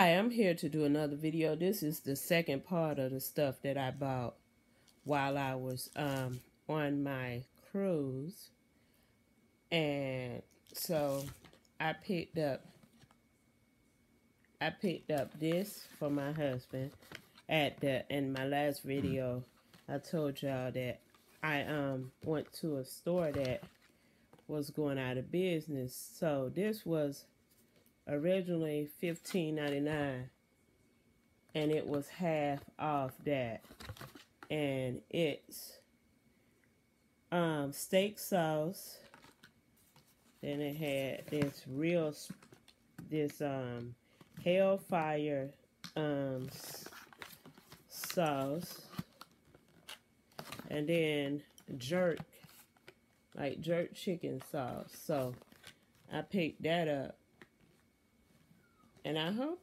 Hi, I'm here to do another video. This is the second part of the stuff that I bought while I was on my cruise. And so I picked up this for my husband. In my last video, I told y'all that I went to a store that was going out of business. So this was originally $15.99, and it was half off that. And it's steak sauce. Then it had this Hellfire sauce, and then jerk chicken sauce. So I picked that up. And I hope,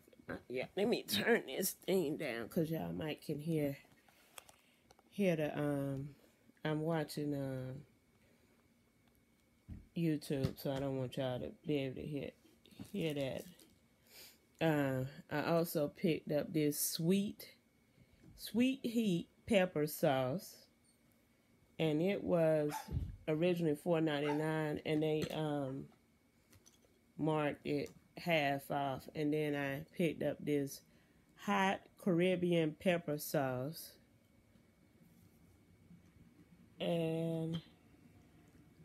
let me turn this thing down because y'all might can hear the, I'm watching YouTube, so I don't want y'all to be able to hear that. I also picked up this sweet heat pepper sauce, and it was originally $4.99, and they marked it half off. And then I picked up this hot Caribbean pepper sauce, and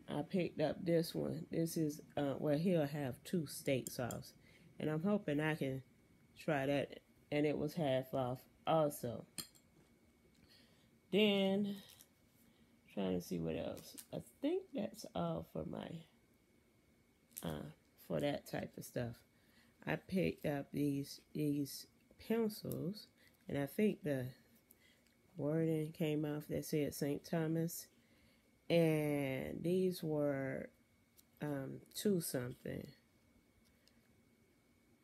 I picked up this one. This is well, he'll have 2 steak sauce, and I'm hoping I can try that. And it was half off also. Then trying to see what else. I think that's all for my for that type of stuff. I picked up these pencils, and I think the wording came off that said St. Thomas, and these were $2 something,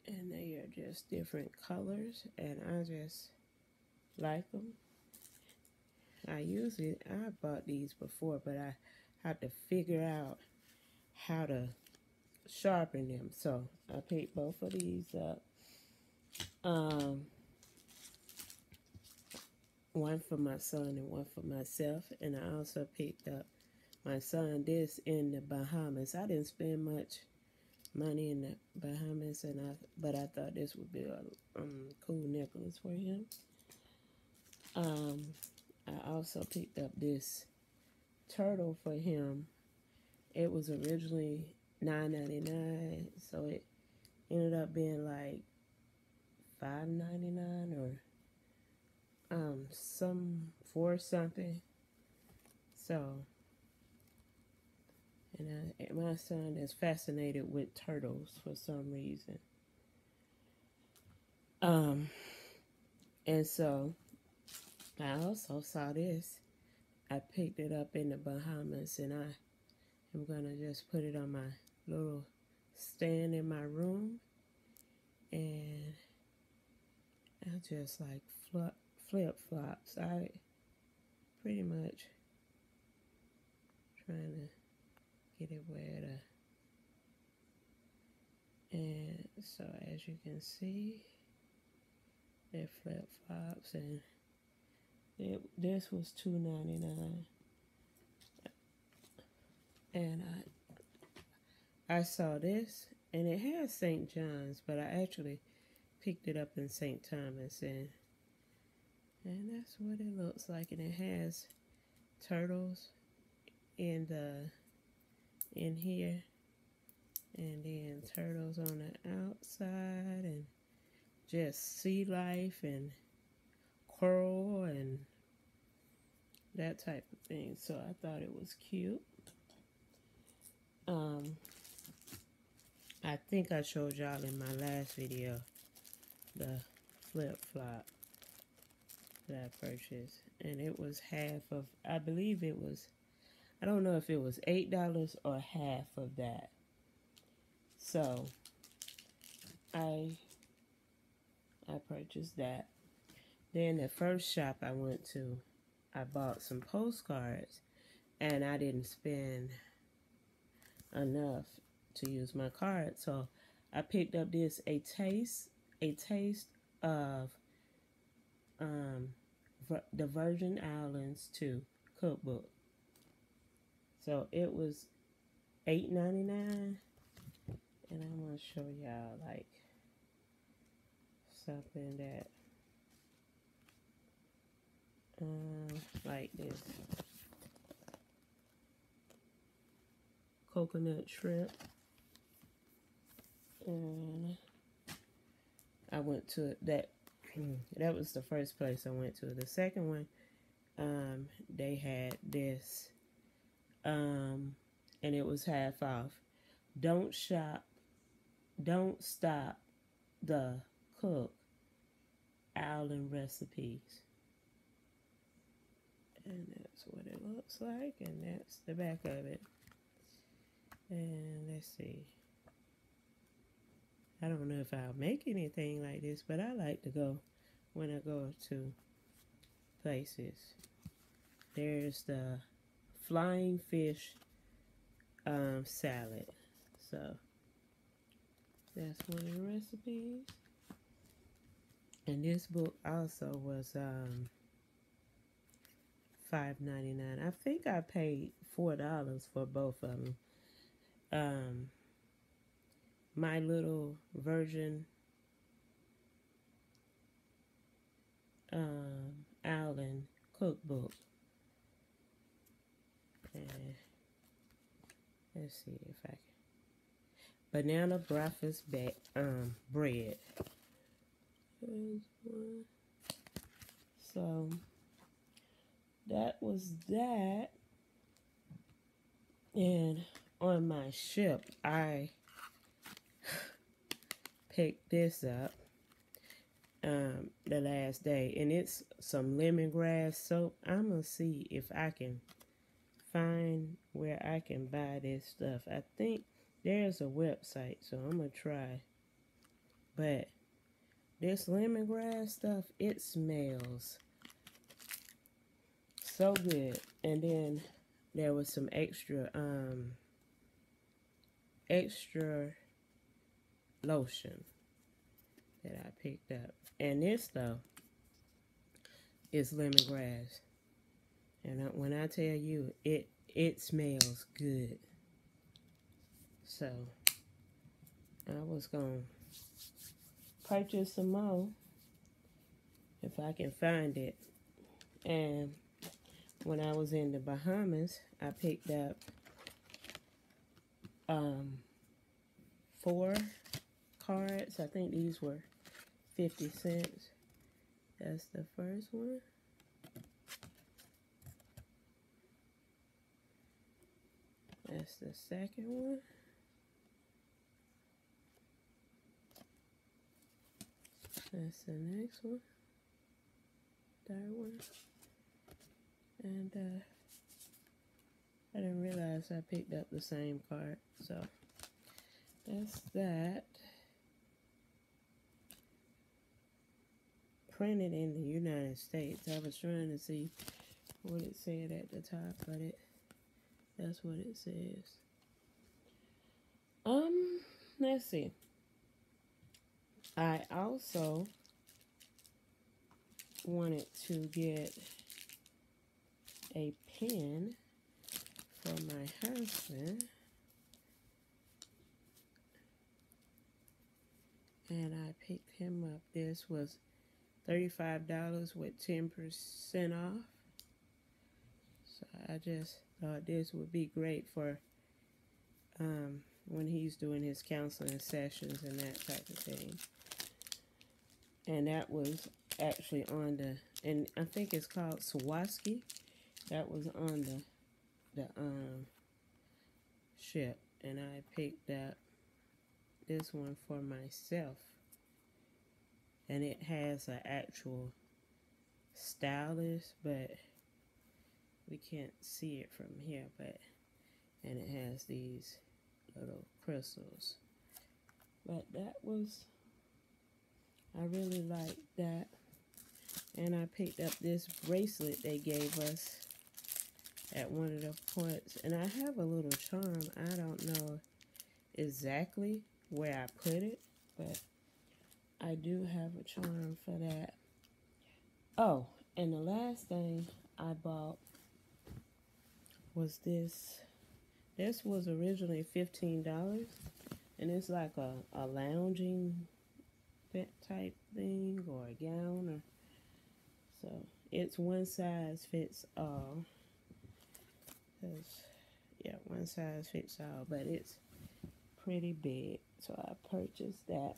and they are just different colors, and I just like them. I bought these before, but I had to figure out how to sharpen them, so I picked both of these up. One for my son and one for myself, and I also picked up my son this in the Bahamas. I didn't spend much money in the Bahamas, but I thought this would be a cool necklace for him. I also picked up this turtle for him. It was originally $9.99, so it ended up being like $5.99 or $4 something. So, and my son is fascinated with turtles for some reason. And so I also saw this. I picked it up in the Bahamas, and I am gonna just put it on my little stand in my room, and I just like flip-flops. I pretty much trying to get it where and so as you can see, they're flip-flops, and this was $2.99, and I saw this, and it has St. John's, but I actually picked it up in St. Thomas, and that's what it looks like. And it has turtles in here, and then turtles on the outside, and just sea life and coral and that type of thing. So I thought it was cute. I think I showed y'all in my last video the flip-flop that I purchased, and it was half of, I believe it was, I don't know if it was $8 or half of that. So I purchased that. Then the first shop I went to, I bought some postcards, and I didn't spend enough to use my card, so I picked up this A Taste a taste of the Virgin Islands 2 cookbook. So it was $8.99, and I'm gonna show y'all like something that like this coconut shrimp, and I went to that. That was the first place I went to. The second one, they had this, and it was half off. Don't stop the cook Island recipes. And that's what it looks like, and that's the back of it. And let's see. I don't know if I'll make anything like this, but I like to go when I go to places. There's the flying fish salad. So that's one of the recipes. And this book also was $5.99. I think I paid $4 for both of them. My Little Virgin Island cookbook. And let's see if I can. Banana breakfast bread. There's one. So that was that. And on my ship, I picked this up the last day, and it's some lemongrass soap. I'm gonna see if I can find where I can buy this stuff. I think there's a website, so I'm gonna try. But this lemongrass stuff, it smells so good. And then there was some extra lotion that I picked up. And this stuff is lemongrass. And when I tell you, it smells good. So I was going to purchase some more if I can find it. And when I was in the Bahamas, I picked up 4 cards. I think these were 50 cents. That's the first one. That's the second one. That's the next one. Third one. And I didn't realize I picked up the same card. So that's that. Printed in the United States. I was trying to see what it said at the top, but that's what it says. Let's see. I also wanted to get a pen for my husband. And I picked him up. This was $35 with 10% off. So I just thought this would be great for when he's doing his counseling sessions and that type of thing. And that was actually on the, and I think it's called Swarovski. That was on the ship. And I picked up this one for myself. And it has an actual stylus, but we can't see it from here. And it has these little crystals. But that was, I really liked that. And I picked up this bracelet they gave us at one of the points. And I have a little charm. I don't know exactly where I put it, but I do have a charm for that. Oh, and the last thing I bought was this. This was originally $15, and it's like a lounging type thing or a gown, or so it's one size fits all. Yeah, one size fits all, but it's pretty big, so I purchased that.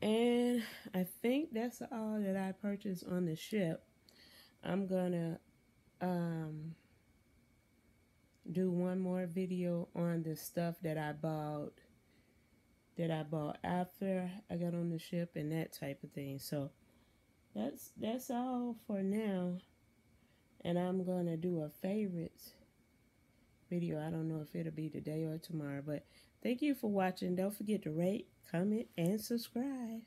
And I think that's all that I purchased on the ship. I'm gonna do one more video on the stuff that I bought after I got on the ship and that type of thing. So that's all for now. And I'm gonna do a favorites video. I don't know if it'll be today or tomorrow, but thank you for watching. Don't forget to rate, comment, and subscribe.